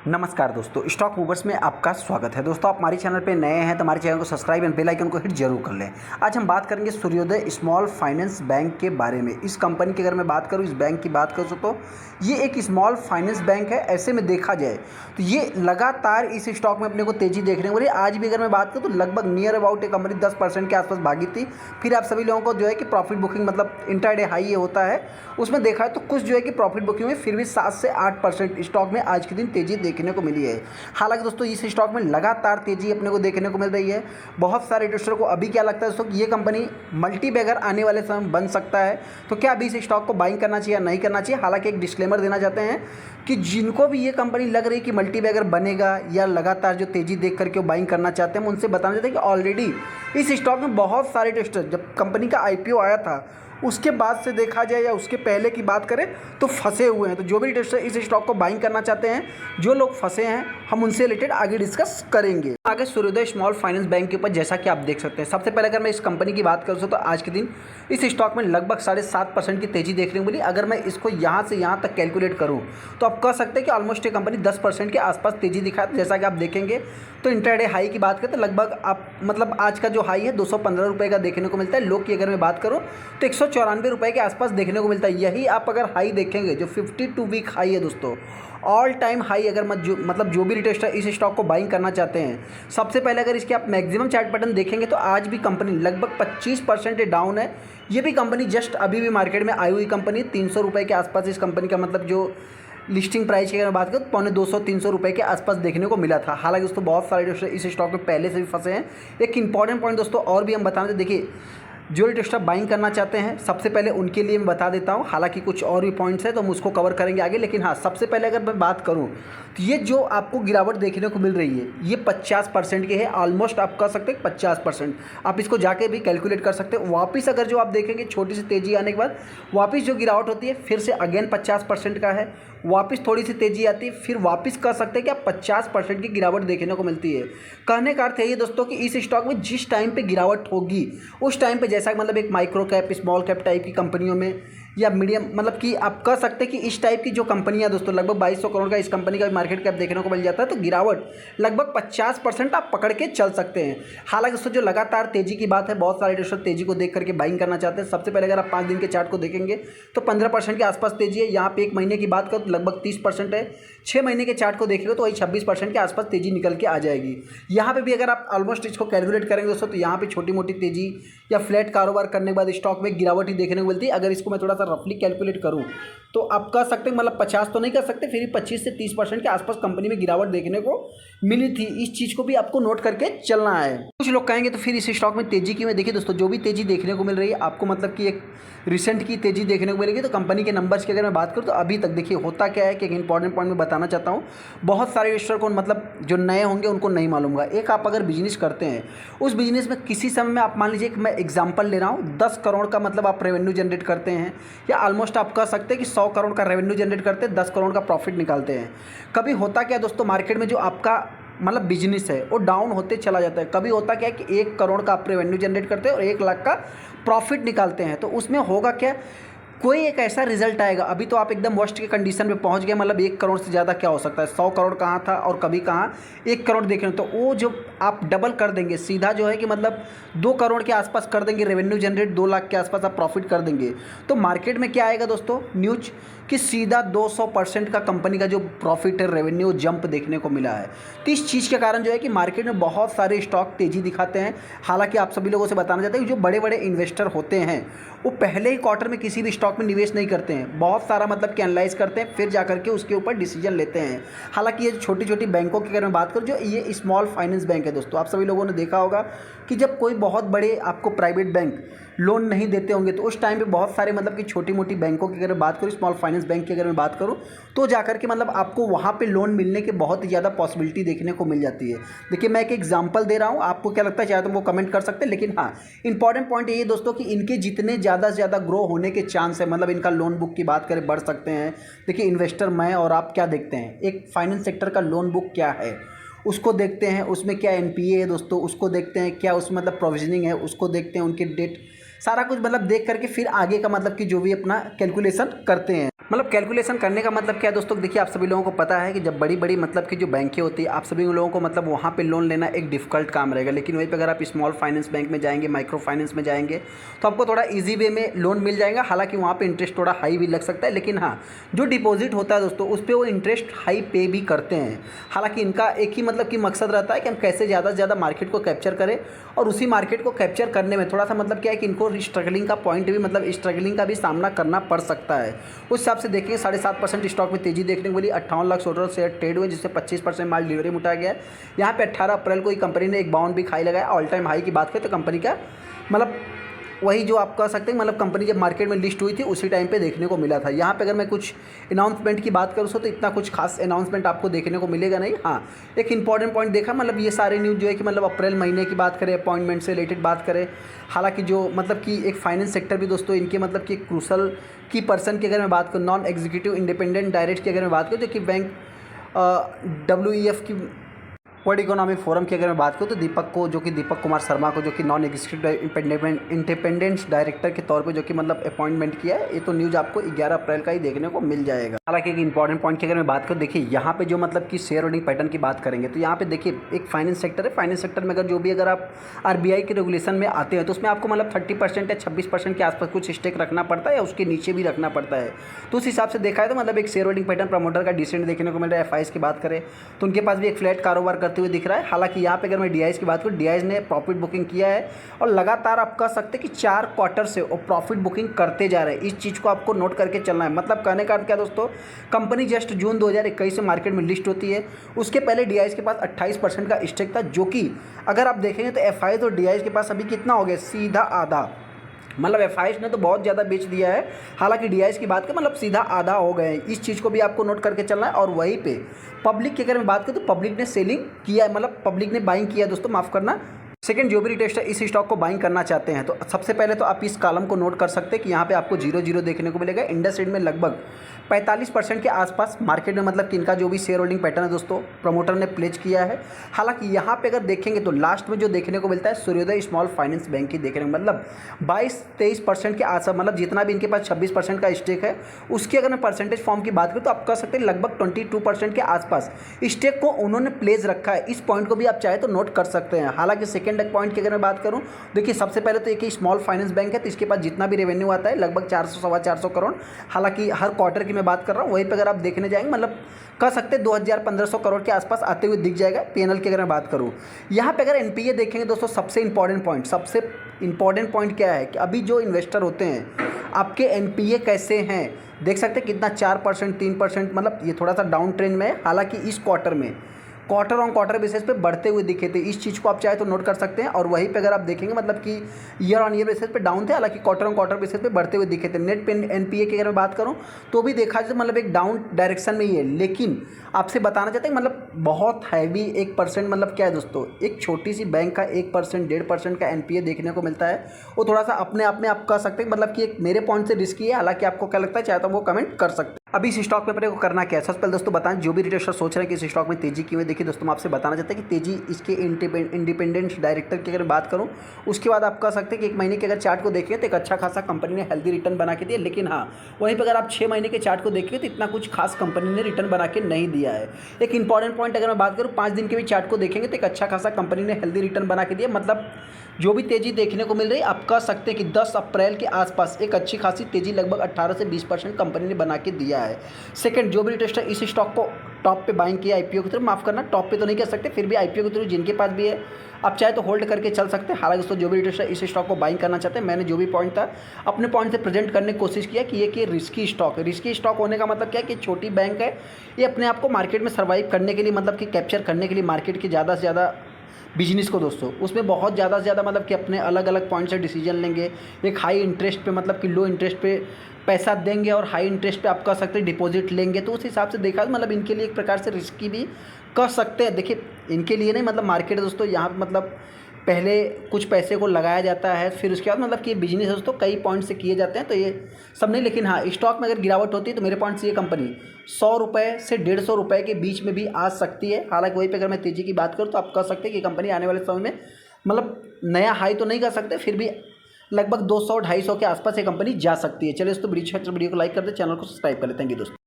नमस्कार दोस्तों, stock movers में आपका स्वागत है। दोस्तों, आप हमारे चैनल पे नए हैं तो हमारे चैनल को सब्सक्राइब एंड बेल आइकन को हिट जरूर कर लें। आज हम बात करेंगे सूर्योदय स्मॉल फाइनेंस बैंक के बारे में। इस कंपनी की अगर मैं बात करूं, इस बैंक की बात करूं तो ये एक स्मॉल फाइनेंस बैंक है। ऐसे में देखा जाए तो ये लगातार इस स्टॉक में अपने को तेज़ी देखने को मिली। आज भी अगर मैं बात करूँ तो लगभग नियर अबाउट एक कंपनी 10% के आसपास भागी थी। फिर आप सभी लोगों को जो है कि प्रॉफिट बुकिंग मतलब इंटरडे हाई ये होता है, उसमें देखा है तो कुछ जो है कि प्रॉफिट बुकिंग में फिर भी 7 से 8% स्टॉक में आज के दिन तेज़ी देखने को मिली है। हालांकि दोस्तों इस स्टॉक में लगातार तेज़ी अपने को देखने को मिल रही है। बहुत सारे इन्वेस्टर को अभी क्या लगता है दोस्तों कि ये कंपनी मल्टी बैगर आने वाले समय बन सकता है, तो क्या अभी इस स्टॉक को बाइंग करना चाहिए या नहीं करना चाहिए। हालांकि एक डिस्क्लेमर देना चाहते हैं कि जिनको भी ये कंपनी लग रही है कि मल्टी बैगर बनेगा या लगातार जो तेज़ी देख करके वो बाइंग करना चाहते हैं, उनसे बताना चाहते हैं कि ऑलरेडी इस स्टॉक में बहुत सारे इन्वेस्टर जब कंपनी का IPO आया था उसके बाद से देखा जाए या उसके पहले की बात करें तो फंसे हुए हैं। तो जो भी इन्वेस्टर इस स्टॉक को बाइंग करना चाहते हैं, जो लोग फंसे हैं, हम उनसे रिलेटेड आगे डिस्कस करेंगे। आगे सूर्योदय स्मॉल फाइनेंस बैंक के ऊपर जैसा कि आप देख सकते हैं, सबसे पहले अगर मैं इस कंपनी की बात करूँ तो आज के दिन इस स्टॉक में लगभग 7.5% की तेज़ी देखने को मिली। अगर मैं इसको यहाँ से यहाँ तक कैलकुलेट करूँ तो आप कह सकते हैं कि ऑलमोस्ट ये कंपनी 10% के आसपास तेज़ी दिखाए। जैसा कि आप देखेंगे तो इंटरडे हाई की बात करें तो लगभग आप मतलब आज का जो हाई है 215 रुपये का देखने को मिलता है। लो की अगर मैं बात करूँ तो 194 रुपये के आसपास देखने को मिलता है। यही आप अगर हाई देखेंगे जो 52 वीक हाई है दोस्तों, ऑल टाइम हाई। अगर जो भी रिटेलर इस स्टॉक को बाइंग करना चाहते हैं, सबसे पहले अगर इसके आप मैक्सिमम चार्ट पैटर्न देखेंगे तो आज भी कंपनी लगभग 25% डाउन है। ये भी कंपनी जस्ट अभी भी मार्केट में आई हुई कंपनी, 300 रुपये के आसपास इस कंपनी का मतलब जो लिस्टिंग प्राइस की अगर मैं बात करूँ तो 250-300 रुपये के आसपास देखने को मिला था। हालांकि दोस्तों बहुत सारे इस स्टॉक में पहले से भी फंसे हैं। एक इंपॉर्टेंट पॉइंट दोस्तों और भी हम बताना चाहते, देखिए जो इन्वेस्टर बाइंग करना चाहते हैं सबसे पहले उनके लिए मैं बता देता हूं। हालांकि कुछ और भी पॉइंट्स हैं तो हम उसको कवर करेंगे आगे, लेकिन हाँ सबसे पहले अगर मैं बात करूं तो ये जो आपको गिरावट देखने को मिल रही है ये 50% की है। ऑलमोस्ट आप कह सकते हैं 50%। आप इसको जाके भी कैलकुलेट कर सकते हैं। वापस अगर जो आप देखेंगे छोटी सी तेज़ी आने के बाद वापस जो गिरावट होती है फिर से अगेन 50% का है। वापस थोड़ी सी तेज़ी आती है, फिर वापस कह सकते हैं कि आप 50% की गिरावट देखने को मिलती है। कहने का अर्थ है ये दोस्तों कि इस स्टॉक में जिस टाइम पे गिरावट होगी उस टाइम पे जैसा मतलब एक micro cap small cap type की कंपनियों में या मीडियम मतलब कि आप कह सकते हैं कि इस टाइप की जो कंपनियां दोस्तों लगभग 2200 करोड़ का इस कंपनी का मार्केट कैप देखने को मिल जाता है, तो गिरावट लगभग 50% आप पकड़ के चल सकते हैं। हालांकि दोस्तों जो लगातार तेज़ी की बात है, बहुत सारे इन्वेस्टर तेज़ी को देख करके बाइंग करना चाहते हैं। सबसे पहले अगर आप 5 दिन के चार्ट को देखेंगे तो 15% के आसपास तेज़ी है। यहाँ पे 1 महीने की बात करो तो लगभग 30% है। 6 महीने के चार्ट को देखेंगे तो वही 26% के आसपास तेज़ी निकल के आ जाएगी। यहाँ पे भी अगर आप ऑलमोस्ट इसको कैलकुलेट करेंगे दोस्तों तो यहाँ पे छोटी मोटी तेज़ी या फ्लैट कारोबार करने के बाद स्टॉक में गिरावट ही देखने को मिलती है। अगर इसको मैं थोड़ा सा रफली कैलकुलेट करूँ तो आप कह सकते हैं मतलब 50 तो नहीं कर सकते, फिर भी 25 से 30% के आसपास कंपनी में गिरावट देखने को मिली थी। इस चीज़ को भी आपको नोट करके चलना है। कुछ लोग कहेंगे तो फिर इस स्टॉक में तेज़ी की में देखिए दोस्तों, जो भी तेज़ी देखने को मिल रही है आपको मतलब कि एक रिसेंट की तेज़ी देखने को मिलेगी। तो कंपनी के नंबर्स की अगर मैं बात करूँ तो अभी तक देखिए होता क्या है कि एक इंपॉर्टेंट पॉइंट मैं बताना चाहता हूँ। बहुत सारे इन्वेस्टर को मतलब जो नए होंगे उनको नहीं मालूम होगा। एक आप अगर बिजनेस करते हैं, उस बिजनेस में किसी समय में आप मान लीजिए कि मैं एग्जांपल ले रहा हूँ 10 करोड़ का मतलब आप रेवेन्यू जनरेट करते हैं, या ऑलमोस्ट आप कह सकते हैं कि 100 करोड़ का रेवेन्यू जनरेट करते हैं, 10 करोड़ का प्रॉफिट निकालते हैं। कभी होता क्या दोस्तों मार्केट में जो आपका मतलब बिजनेस है वो डाउन होते चला जाता है। कभी होता क्या है कि 1 करोड़ का आप रेवेन्यू जनरेट करते हैं और 1 लाख का प्रॉफिट निकालते हैं, तो उसमें होगा क्या, कोई एक ऐसा रिजल्ट आएगा। अभी तो आप एकदम वर्स्ट के कंडीशन पे पहुंच गए, मतलब 1 करोड़ से ज़्यादा क्या हो सकता है, 100 करोड़ कहाँ था और कभी कहाँ 1 करोड़ देख रहे हो, तो वो जो आप डबल कर देंगे सीधा जो है कि मतलब 2 करोड़ के आसपास कर देंगे रेवेन्यू जनरेट, 2 लाख के आसपास आप प्रॉफिट कर देंगे। तो मार्केट में क्या आएगा दोस्तों न्यूज कि सीधा 200% का कंपनी का जो प्रॉफिट है रेवेन्यू जंप देखने को मिला है। तो इस चीज़ के कारण जो है कि मार्केट में बहुत सारे स्टॉक तेज़ी दिखाते हैं। हालांकि आप सभी लोगों से बताना चाहते हैं कि जो बड़े बड़े इन्वेस्टर होते हैं वो पहले ही क्वार्टर में किसी भी स्टॉक में निवेश नहीं करते हैं, बहुत सारा मतलब कि एनालाइज करते हैं फिर जाकर के उसके ऊपर डिसीजन लेते हैं। हालांकि ये छोटी छोटी बैंकों की अगर मैं बात करूँ, जो ये स्मॉल फाइनेंस बैंक है दोस्तों, आप सभी लोगों ने देखा होगा कि जब कोई बहुत बड़े आपको प्राइवेट बैंक लोन नहीं देते होंगे तो उस टाइम पे बहुत सारे मतलब कि छोटी मोटी बैंकों की अगर मैं बात करूँ, स्मॉल फाइनेंस बैंक की अगर मैं बात करूँ, तो जाकर के मतलब आपको वहाँ पे लोन मिलने के बहुत ही ज़्यादा पॉसिबिलिटी देखने को मिल जाती है। देखिए मैं एक एग्जांपल दे रहा हूँ, आपको क्या लगता है चाहे तो वो कमेंट कर सकते हैं, लेकिन हाँ इंपॉर्टेंट पॉइंट ये है दोस्तों कि इनके जितने ज़्यादा से ज़्यादा ग्रो होने के चांस है, मतलब इनका लोन बुक की बात करें बढ़ सकते हैं। देखिए इन्वेस्टर मैं और आप क्या देखते हैं, एक फाइनेंस सेक्टर का लोन बुक क्या है उसको देखते हैं, उसमें क्या NPA है दोस्तों उसको देखते हैं, क्या उसमें मतलब प्रोविजनिंग है उसको देखते हैं, उनके डेट सारा कुछ मतलब देख करके फिर आगे का मतलब कि जो भी अपना कैलकुलेशन करते हैं। मतलब कैलकुलेशन करने का मतलब क्या है दोस्तों, देखिए आप सभी लोगों को पता है कि जब बड़ी बड़ी मतलब कि जो बैंकें होती है, आप सभी लोगों को मतलब वहाँ पे लोन लेना एक डिफ़िकल्ट काम रहेगा। लेकिन वहीं पे अगर आप स्मॉल फाइनेंस बैंक में जाएंगे, माइक्रो फाइनेंस में जाएंगे, तो आपको थोड़ा इजी वे में लोन मिल जाएगा। हालांकि वहाँ पे इंटरेस्ट थोड़ा हाई भी लग सकता है, लेकिन हाँ, जो डिपॉजिट होता है दोस्तों उस पर वो इंटरेस्ट हाई पे भी करते हैं। हालांकि इनका एक ही मतलब कि मकसद रहता है कि हम कैसे ज़्यादा से ज़्यादा मार्केट को कैप्चर करें, और उसी मार्केट को कैप्चर करने में थोड़ा सा मतलब क्या है कि इनको स्ट्रगलिंग का पॉइंट भी मतलब स्ट्रगलिंग का भी सामना करना पड़ सकता है। उस हिसाब से देखेंगे 7.5% स्टॉक में तेजी देखने को मिली। 58 लाख टोटल शेयर ट्रेड हुए, जिससे 25% माल डिलीवरी में उठाया गया है। यहाँ पे 18 अप्रैल को ही कंपनी ने एक बाउंड भी खाई लगाया। ऑल टाइम हाई की बात करें तो कंपनी का मतलब वही जो आप कह सकते हैं मतलब कंपनी जब मार्केट में लिस्ट हुई थी उसी टाइम पे देखने को मिला था। यहाँ पे अगर मैं कुछ अनाउंसमेंट की बात करूँ तो इतना कुछ खास अनाउंसमेंट आपको देखने को मिलेगा नहीं। हाँ, एक इंपॉर्टेंट पॉइंट देखा, मतलब ये सारे न्यूज़ जो है कि मतलब अप्रैल महीने की बात करें, अपॉइंटमेंट से रिलेटेड बात करें। हालांकि जो मतलब कि एक फाइनेंस सेक्टर भी दोस्तों इनके मतलब कि क्रूशल की पर्सन की अगर मैं बात करूँ, नॉन एग्जीक्यूटिव इंडिपेंडेंट डायरेक्ट की अगर मैं बात करूँ, जो कि बैंक WEF की वर्ल्ड इकोनॉमिक फोरम की अगर मैं बात करूँ तो दीपक को, जो कि दीपक कुमार शर्मा को, जो कि नॉन एग्जीक्यूटिव इंडिपेंडेंस डायरेक्टर के तौर पे जो कि मतलब अपॉइंटमेंट किया है। ये तो न्यूज़ आपको 11 अप्रैल का ही देखने को मिल जाएगा। हालांकि एक इंपॉर्टेंट पॉइंट की अगर मैं बात करूँ, देखिए यहाँ पे जो मतलब कि शेयर होल्डिंग पैटर्न की बात करेंगे तो यहाँ पे देखिए एक फाइनेंस सेक्टर है। फाइनेंस सेक्टर में अगर आप RBI के रेगुलेशन में आते हैं तो उसमें आपको मतलब 30% या 26% के आसपास कुछ स्टेक रखना पड़ता है, या उसके नीचे भी रखना पड़ता है। तो उस हिसाब से देखा है तो मतलब एक शेयर होल्डिंग पैटर्न प्रमोटर का डिसेंट देखने को मिल रहा है। FIs की बात करें तो उनके पास भी एक फ्लैट कारोबार करते हुए दिख रहा है। हालांकि यहाँ पे अगर मैं DIs की बात करूँ, DIs ने प्रॉफिट बुकिंग किया है और लगातार आप कह सकते हैं कि 4 क्वार्टर से वो प्रॉफिट बुकिंग करते जा रहे हैं। इस चीज़ को आपको नोट करके चलना है। मतलब कहने का अर्थ क्या दोस्तों, कंपनी जस्ट जून 2021 से मार्केट में लिस्ट होती है। उसके पहले DIs के पास 28% का स्टेक था, जो कि अगर आप देखेंगे तो FIs और DIs के पास अभी कितना हो गया, सीधा आधा। मतलब FIs ने तो बहुत ज़्यादा बेच दिया है। हालांकि DIs की बात करें मतलब सीधा आधा हो गए हैं। इस चीज़ को भी आपको नोट करके चलना है। और वहीं पे पब्लिक की अगर मैं बात करूँ तो पब्लिक ने सेलिंग किया है, मतलब पब्लिक ने बाइंग किया है दोस्तों, माफ़ करना। सेकंड, जो भी रिटेस्टर इस स्टॉक को बाइंग करना चाहते हैं तो सबसे पहले तो आप इस कॉलम को नोट कर सकते हैं कि यहाँ पे आपको 0.0 देखने को मिलेगा। इंडस्ट्री में लगभग 45% के आसपास मार्केट में मतलब कि इनका जो भी शेयर होल्डिंग पैटर्न है दोस्तों प्रमोटर ने प्लेज किया है। हालांकि यहाँ पे अगर देखेंगे तो लास्ट में जो देखने को मिलता है सूर्योदय स्मॉल फाइनेंस बैंक की देखने को मतलब 22-23% के आसपास, मतलब जितना भी इनके पास 26% का स्टेक है उसकी अगर मैं परसेंटेज फॉर्म की बात करूँ तो आप कह सकते हैं लगभग 22% के आसपास स्टेक को उन्होंने प्लेज रखा है। इस पॉइंट को भी आप चाहे तो नोट कर सकते हैं। हालांकि सेकेंड पॉइंट की अगर मैं बात करूं, देखिए सबसे पहले तो एक ही स्मॉल फाइनेंस बैंक है, तो इसके पास जितना भी रेवेन्यू आता है लगभग 400-450 करोड़। हालांकि हर क्वार्टर की मैं बात कर रहा हूं, वहीं पे अगर आप देखने जाएंगे मतलब कह सकते हैं 2000-1500 करोड़ के आसपास आते हुए दिख जाएगा। PNL की अगर मैं बात करूं, यहाँ पे अगर NPA देखेंगे दोस्तों, सबसे इंपॉर्टेंट पॉइंट क्या है कि अभी जो इन्वेस्टर होते हैं आपके NPA कैसे हैं, देख सकते हैं कितना 4%, 3%, मतलब ये थोड़ा सा डाउन ट्रेंड में है। हालांकि इस क्वार्टर में क्वार्टर ऑन क्वार्टर बेसिस पे बढ़ते हुए दिखे थे। इस चीज़ को आप चाहे तो नोट कर सकते हैं। और वहीं पे अगर आप देखेंगे मतलब कि ईयर ऑन ईयर बेसिस पे डाउन थे, हालांकि क्वार्टर ऑन क्वार्टर बेसिस पे बढ़ते हुए दिखे थे। नेट NPA की अगर मैं बात करूं तो भी देखा जाए तो मतलब एक डाउन डायरेक्शन में ही है। लेकिन आपसे बताना चाहते हैं मतलब बहुत हैवी 1% मतलब क्या है दोस्तों, एक छोटी सी बैंक का 1%, 1.5% का NPA देखने को मिलता है। वो थोड़ा सा अपने आप में आप कह सकते हैं मतलब कि एक मेरे पॉइंट से रिस्की है। हालांकि आपको क्या लगता है चाहे तो वो कमेंट कर सकते हैं। अभी इस स्टॉक में अपने को करना क्या है, सबसे पहले दोस्तों बताएं जो भी रिटेलर सोच रहे हैं कि इस स्टॉक में तेजी क्यों है। देखिए दोस्तों, मैं आपसे बताना चाहते हैं कि तेजी इसके इंडिपेंडेंट डायरेक्टर की अगर बात करूं, उसके बाद आप कह सकते हैं कि 1 महीने के अगर चार्ट को देखें तो एक अच्छा खासा कंपनी ने हेल्दी रिटर्न बना के दिया। लेकिन हाँ, वहीं पर अगर आप 6 महीने के चार्ट को देखेंगे तो इतना कुछ खास कंपनी ने रिटर्न बना के नहीं दिया है। एक इंपॉर्टेंट पॉइंट अगर मैं बात करूँ 5 दिन के भी चार्ट को देखेंगे तो एक अच्छा खासा कंपनी ने हेल्दी रिटर्न बना के दिया। मतलब जो भी तेजी देखने को मिल रही है, आप कह सकते हैं कि 10 अप्रैल के आसपास एक अच्छी खासी तेजी लगभग 18 से 20% कंपनी ने बना के दिया है। सेकंड, जो भी रिटेस्टर इस स्टॉक को टॉप पे बाइंग किया IPO के थ्रू, माफ़ करना टॉप पे तो नहीं कह सकते, फिर भी IPO के थ्रू जिनके पास भी है आप चाहे तो होल्ड करके चल सकते हैं। हालांकि दोस्तों जो भी रिटेस्टर इस स्टॉक को बाइंग करना चाहते हैं, मैंने जो भी पॉइंट था अपने पॉइंट से प्रेजेंट करने की कोशिश किया कि ये कि रिस्की स्टॉक है। रिस्की स्टॉक होने का मतलब क्या है कि छोटी बैंक है, ये अपने आप को मार्केट में सर्वाइव करने के लिए मतलब कि कैप्चर करने के लिए मार्केट की ज़्यादा से ज़्यादा बिजनेस को दोस्तों उसमें बहुत ज़्यादा से ज़्यादा मतलब कि अपने अलग अलग पॉइंट से डिसीजन लेंगे। एक हाई इंटरेस्ट पे मतलब कि लो इंटरेस्ट पे पैसा देंगे और हाई इंटरेस्ट पे आप कह सकते हैं डिपॉजिट लेंगे। तो उस हिसाब से देखा मतलब इनके लिए एक प्रकार से रिस्की भी कह सकते हैं। देखिए इनके लिए नहीं, मतलब मार्केट है दोस्तों, यहाँ पे मतलब पहले कुछ पैसे को लगाया जाता है, फिर उसके बाद मतलब कि बिजनेस है दोस्तों कई पॉइंट से किए जाते हैं, तो ये सब नहीं। लेकिन हाँ, स्टॉक में अगर गिरावट होती है तो मेरे पॉइंट से ये कंपनी 100 रुपये से 150 रुपये के बीच में भी आ सकती है। हालांकि वहीं पे अगर मैं तेज़ी की बात करूँ तो आप कह सकते हैं कि कंपनी आने वाले समय में मतलब नया हाई तो नहीं कर सकते, फिर भी लगभग 200-250 के आसपास ये कंपनी जा सकती है। चलिए दोस्तों, वीडियो को लाइक कर दे, चैनल को सब्सक्राइब कर ले। थैंक यू दोस्तों।